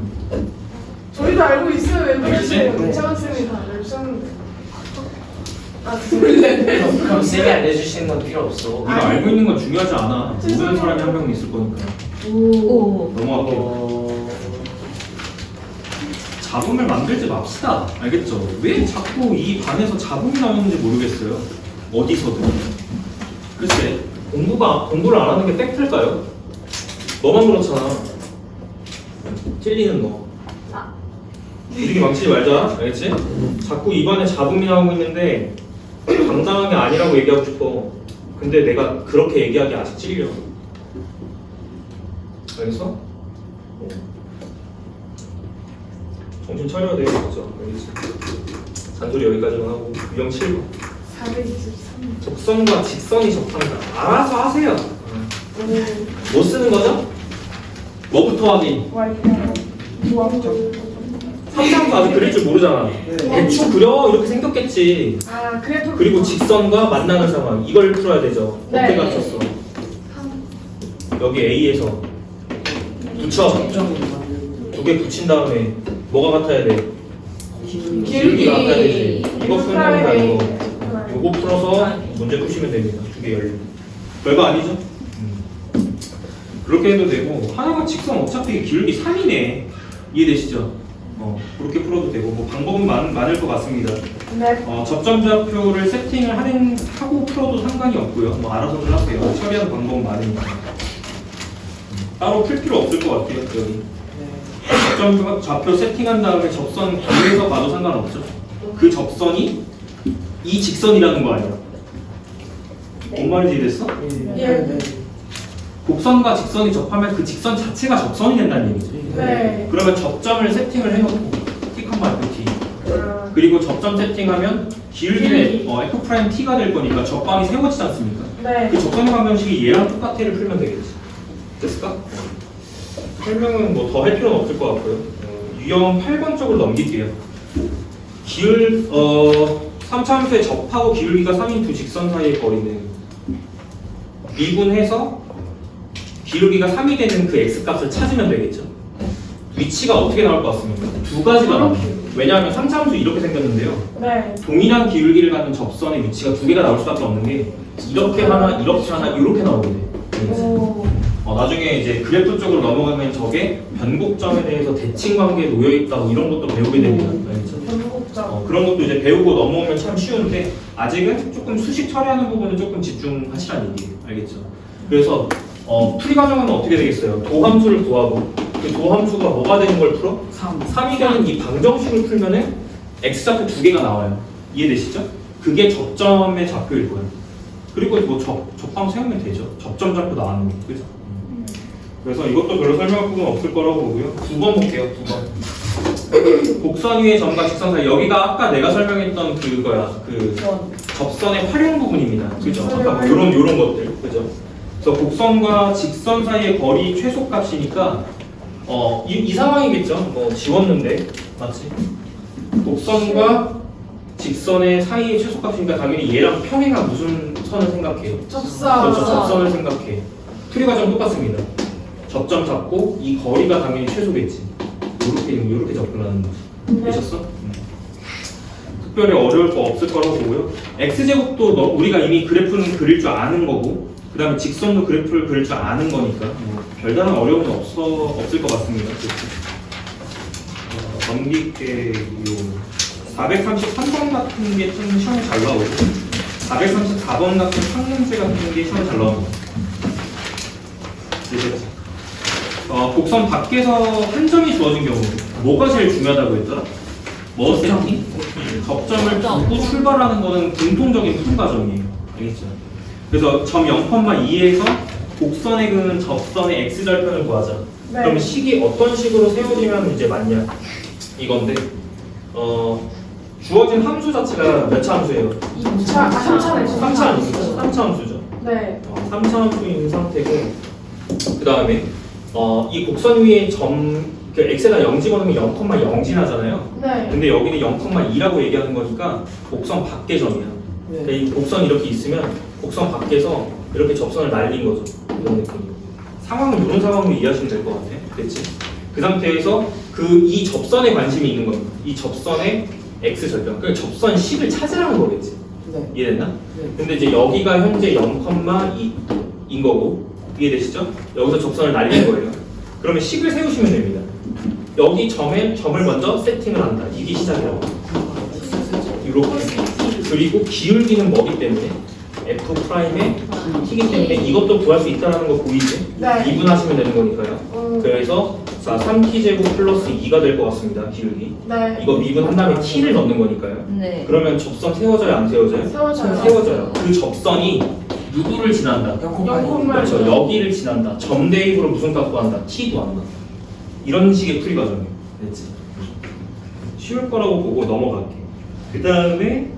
저희도 알고 있어요. 왜 그러세요? 네. 괜찮은 쌤이 다 알려주셨는데. 아, 둘레. 그럼 쌤이 알려주시는 건 필요 없어. 네가 알고 있는 건 중요하지 않아. 모르는 사람이 한 명은 있을 거니까. 오. 넘어갈게요. 잡음을 만들지 맙시다. 알겠죠? 왜 자꾸 이 반에서 잡음이 나오는지 모르겠어요. 어디서든. 글쎄, 공부를 안 하는 게 팩트일까요? 너만 그렇잖아. 찔리는 너. 분위기 망치지 말자. 알겠지? 자꾸 입안에 잡음이 나오고 있는데 당당하게 아니라고 얘기하고 싶어. 근데 내가 그렇게 얘기하기 아직 찔려. 알겠어? 정신 차려야 돼. 진짜. 알겠지? 잔소리 여기까지만 하고 유형 7번. 423. 적선과 직선이 접한다. 알아서 하세요. 뭐 쓰는 거죠? 뭐부터 확인? 와이프. 삼상도 아직 그릴 줄 모르잖아. 대충 그려 이렇게 생겼겠지. 아, 그래도. 그리고 직선과 만나는 상황 이걸 풀어야 되죠. 네. 어떻게 갖췄어? 여기 A에서 붙여. 두 개 붙인 다음에 뭐가 같아야 돼? 기울기가 같아야 되지. 이거 푸는 건 아니고 요거 풀어서 문제 푸시면 됩니다. 두 개 열리고. 별거 아니죠? 그렇게 해도 되고 하나가 직선 어차피 기울기 3이네. 이해되시죠? 그렇게 풀어도 되고 뭐 방법은 많을 것 같습니다. 네. 접점좌표를 세팅을 하고 풀어도 상관이 없고요. 뭐 알아서들 하세요. 처리하는 방법은 많으니까. 따로 풀 필요 없을 것 같아요. 여기. 접점좌표 세팅한 다음에 접선 비에서 봐도 상관없죠. 그 접선이 이 직선이라는 거 아니야? 뭔 말인지 이해됐어? 예. 곡선과 직선이 접하면 그 직선 자체가 접선이 된다는 얘기지. 네. 그러면 접점을 세팅을 해놓고 T, FT 아, 그리고 접점 세팅하면 기울기는 F' T가 될 거니까 접방이 세워지지 않습니까? 네. 그 접선의 방정식이 얘랑 똑같아를 풀면 되겠지. 됐을까? 설명은 뭐 더 할 필요는 없을 것 같고요. 유형 8번 쪽으로 넘길게요. 3차함수에 접하고 기울기가 3인 두 직선 사이의 거리는 미분해서 기울기가 3이 되는 그 x값을 찾으면 되겠죠. 위치가 어떻게 나올 것 같습니까? 두 가지가 나옵니다. 왜냐하면 3차함수 이렇게 생겼는데요. 네. 동일한 기울기를 갖는 접선의 위치가 두 개가 나올 수밖에 없는 게 이렇게 하나, 이렇게 하나, 이렇게 나오게 돼. 오. 나중에 이제 그래프 쪽으로 넘어가면 저게 변곡점에 대해서 대칭 관계에 놓여 있다고 이런 것도 배우게 됩니다. 알겠죠? 변곡점. 그런 것도 이제 배우고 넘어오면 참 쉬운데 아직은 조금 수식 처리하는 부분은 조금 집중하시라는 얘기예요. 알겠죠? 그래서 풀이 과정은 어떻게 되겠어요? 도함수를 구하고 그 도함수가 뭐가 되는 걸 풀어? 3이 되는 이 방정식을 풀면은 x좌표 두 개가 나와요. 이해되시죠? 그게 접점의 좌표일 거예요. 그리고 뭐 접방 세우면 되죠. 접점 좌표 나왔는 게 그죠? 그래서 이것도 별로 설명할 부분 없을 거라고 보고요. 9번 볼게요. 9번. 곡선 위의 점과 직선 사이 여기가 아까 내가 설명했던 그거야. 그 접선의 활용 부분입니다. 그죠? 아까 뭐 요런 것들. 그죠? 그래서 곡선과 직선 사이의 거리 최소값이니까 이 상황이겠죠. 뭐 지웠는데 맞지? 곡선과 직선의 사이의 최소값이니까 당연히 얘랑 평행한 무슨 선을 생각해요? 접선. 그렇죠. 접선을 생각해. 풀이 과정 똑같습니다. 접점 잡고 이 거리가 당연히 최소겠지. 이렇게 접근하는 거지. 되셨어? 특별히 어려울 거 없을 거라고 보고요. x제곱도 우리가 이미 그래프는 그릴 줄 아는 거고 그 다음에 직선도 그래프를 그릴 줄 아는 거니까 뭐 별다른 어려움은 없을 것 같습니다. 넘길게요. 433번 같은 게 좀 시험에 잘 나오고 434번 같은 상문제 같은 게 시험에 잘 나옵니다. 곡선 밖에서 한 점이 주어진 경우 뭐가 제일 중요하다고 했더라? 뭐 세팅? 접점을 두고 출발하는 거는 공통적인 푸는 과정이에요. 알겠죠? 그래서 점 0,2에서 곡선에 그는 접선의 x절편을 구하자. 네. 그럼 식이 어떤 식으로 세워지면 이제 맞냐? 이건데 주어진 함수 자체가 몇 차 함수예요? 3차네. 3차 함수죠. 3차 함수죠. 네. 3차 함수인 상태고 그 다음에 이 곡선 위에 그 x가 0 집어넣으면 0,0 지나잖아요. 네. 근데 여기는 0,2라고 얘기하는 거니까 곡선 밖의 점이야. 그러니까 이 곡선이 이렇게 있으면 곡선 밖에서 이렇게 접선을 날린 거죠. 이런 느낌이에요. 상황은 이런 상황으로 이해하시면 될 것 같아. 그렇지? 그 상태에서 이 접선에 관심이 있는 겁니다. 이 접선의 x절편. 그러니까 접선 식을 찾으라는 거겠지. 네. 이해됐나? 네. 근데 이제 여기가 현재 0,2인 거고 이해되시죠? 여기서 접선을 날린 거예요. 그러면 식을 세우시면 됩니다. 여기 점을 먼저 세팅을 한다. 이게 시작이라고. 이렇게. 그리고 기울기는 뭐기 때문에 F'의 T이기 때문에 이것도 구할 수 있다는 거 보이지? 네. 미분하시면 되는 거니까요. 그래서 자, 3t제곱 플러스 2가 될 것 같습니다. 기울기. 네. 이거 미분한 다음에 t를 넣는 거니까요. 네. 그러면 접선 세워져요, 안 세워져요? 세워져요. 세워져요. 그 접선이 누구를 지난다? 영콤만. 그렇죠. 여기를 지난다. 점 대입으로 무슨 값 구한다? t 구한다. 이런 식의 풀이 과정이에요. 됐지? 쉬울 거라고 보고 넘어갈게. 그 다음에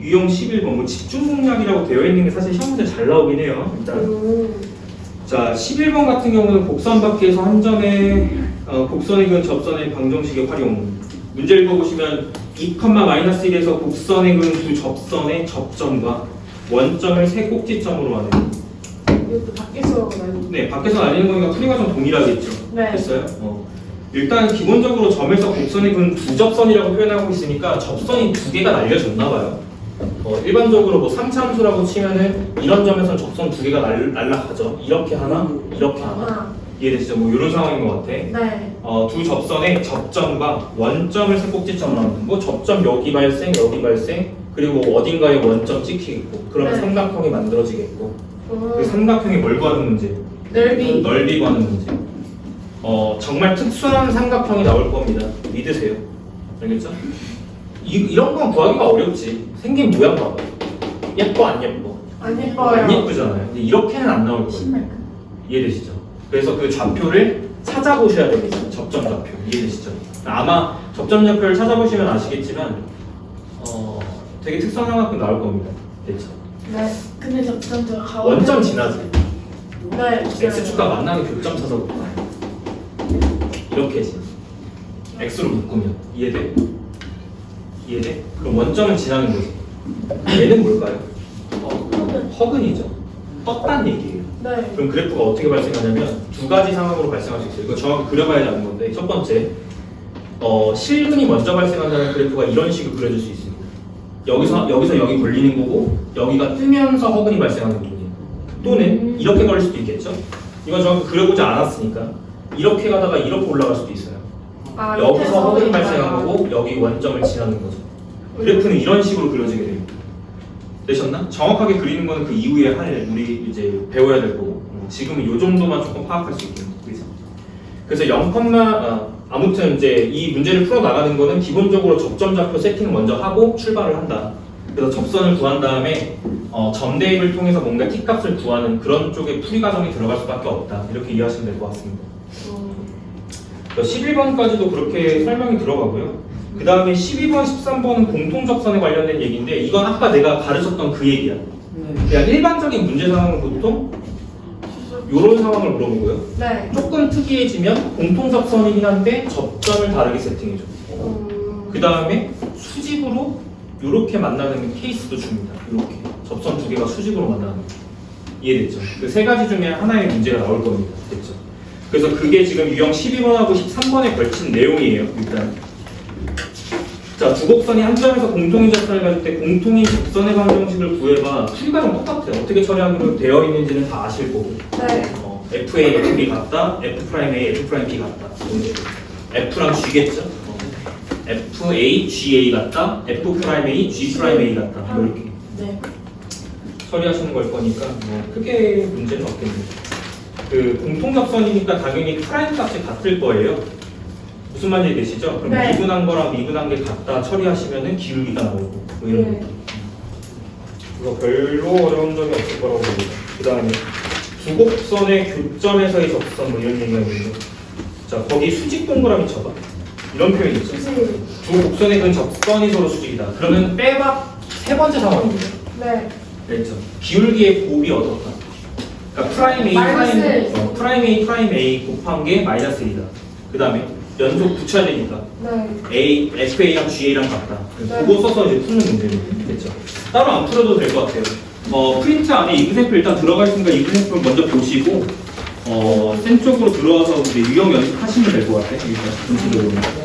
유형 11번 뭐 집중 공략이라고 되어 있는 게 사실 시험 문제 잘 나오긴 해요. 일단 자 11번 같은 경우는 곡선 밖에서 한 점의 곡선의 근 접선의 방정식의 활용. 문제 읽어보시면 2,-1에서 곡선의 근 두 접선의 접점과 원점을 세 꼭지점으로 하는. 이것도 밖에서 나는. 네, 밖에서 날리는 거니까 풀이가 좀 동일하겠죠. 네. 됐어요? 일단 기본적으로 점에서 곡선의 근 두 접선이라고 표현하고 있으니까 접선이 두 개가 날려졌나 봐요. 일반적으로 뭐 3차함수라고 치면은 이런 점에서는 접선 두 개가 날라가죠. 이렇게 하나, 이렇게 하나. 이해되시죠? 뭐 이런 상황인 것 같아. 네. 두 접선의 접점과 원점을 세 꼭지점으로 하는 거. 접점 여기 발생, 여기 발생, 그리고 어딘가에 원점 찍히겠고, 그러면 네. 삼각형이 만들어지겠고. 그 음. 삼각형이 뭘 구하는 문제? 넓이. 넓이 구하는 문제. 정말 특수한 삼각형이 나올 겁니다. 믿으세요. 알겠죠? 이런 건 구하기가 어렵지. 생긴 모양 봐봐. 예뻐 안 예뻐? 안 예뻐요. 안 예쁘잖아요. 근데 이렇게는 안 나올 거예요. 신발. 이해되시죠? 그래서 그 좌표를 찾아보셔야 됩니다. 접점 좌표. 이해되시죠? 아마 접점 좌표를 찾아보시면 아시겠지만 되게 특수한 삼각형 나올 겁니다. 됐죠? 네. 근데 접점도 가운데. 원점 지나지. 네. x축과 만나는 교점 찾아볼까 이렇게지. x로 묶으면 이해돼? 이해돼? 그럼 원점은 지나는 거지. 얘는 뭘까요? 허근이죠. 떴단 얘기예요. 네. 그럼 그래프가 어떻게 발생하냐면 두 가지 상황으로 발생할 수 있어요. 이거 정확히 그려봐야지 아는 건데 첫 번째, 실근이 먼저 발생한다는 그래프가 이런 식으로 그려질 수 있습니다. 여기서 여기 걸리는 거고 여기가 뜨면서 허근이 발생하는 부분이에요. 또는 이렇게 걸릴 수도 있겠죠. 이건 정확히 그려보지 않았으니까 이렇게 가다가 이렇게 올라갈 수도 있어요. 아, 여기서 밑에서 허근이 보니까. 발생한 거고 여기 원점을 지나는 거죠. 그래프는 이런 식으로 그려지게 됩니다. 되셨나? 정확하게 그리는 거는 그 이후에 우리 이제 배워야 될 거고 지금은 이 정도만 조금 파악할 수 있겠네요. 그래서 0, 아무튼 이제 이 문제를 풀어 나가는 거는 기본적으로 접점 좌표 세팅을 먼저 하고 출발을 한다. 그래서 접선을 구한 다음에 점 대입을 통해서 뭔가 t 값을 구하는 그런 쪽에 풀이 과정이 들어갈 수밖에 없다. 이렇게 이해하시면 될 것 같습니다. 11번까지도 그렇게 설명이 들어가고요. 그 다음에 12번, 13번은 공통접선에 관련된 얘기인데 이건 아까 내가 가르쳤던 그 얘기야. 그냥 일반적인 문제 상황은 보통 이런 상황을 물어보고요. 네. 조금 특이해지면 공통접선이긴 한데 접점을 다르게 세팅해줘. 그 다음에 수직으로 이렇게 만나는 케이스도 줍니다. 이렇게 접선 두 개가 수직으로 만나는 거. 이해됐죠? 그 세 가지 중에 하나의 문제가 나올 겁니다. 됐죠? 그래서 그게 지금 유형 12번하고 13번에 걸친 내용이에요. 일단 자, 두 곡선이 한 점에서 공통인 접선을 가질 때 공통인 접선의 방정식을 구해봐. 풀이과정 똑같아요. 어떻게 처리하기로 되어 있는지는 다 아실 거고. 네. FA, FB 같다, F'A, F'B 같다. F랑 G겠죠? FA, GA 같다, F'A, G'A 같다. 이렇게 네. 처리하시는 걸 거니까 뭐 크게 문제는 없겠네요. 그 공통접선이니까 당연히 프라임 값이 같을 거예요. 무슨 말인지 되시죠? 그럼 네. 미분한 거랑 미분한 게 같다 처리하시면은 기울기가 나오고 뭐 이런 네. 거. 이거 별로 어려운 점이 없을 거라고 봅니다. 그 다음에 두 곡선의 교점에서의 접선 뭐 이런 얘기가 있는데 자 거기 수직 동그라미 쳐봐. 이런 표현이 있죠. 두 곡선의 근 접선이 서로 수직이다. 그러면 빼박 세 번째 상황입니다. 네. 그렇죠. 기울기의 곱이 어떻다? 그러니까 프라임 A, 마이너스 프라임 A, 프라임 A 곱한 게 마이너스 1이다. 그 다음에 연속 붙여야 되니까 네. A, FA랑 GA랑 같다. 네. 그거 써서 이제 푸는 문제는 됐죠. 따로 안 풀어도 될 것 같아요. 프린트 안에 이그세플 일단 들어가 있으니까 이그세플 먼저 보시고 센 쪽으로 들어와서 이제 유형 연습하시면 될 것 같아요. 일단 전체적으로.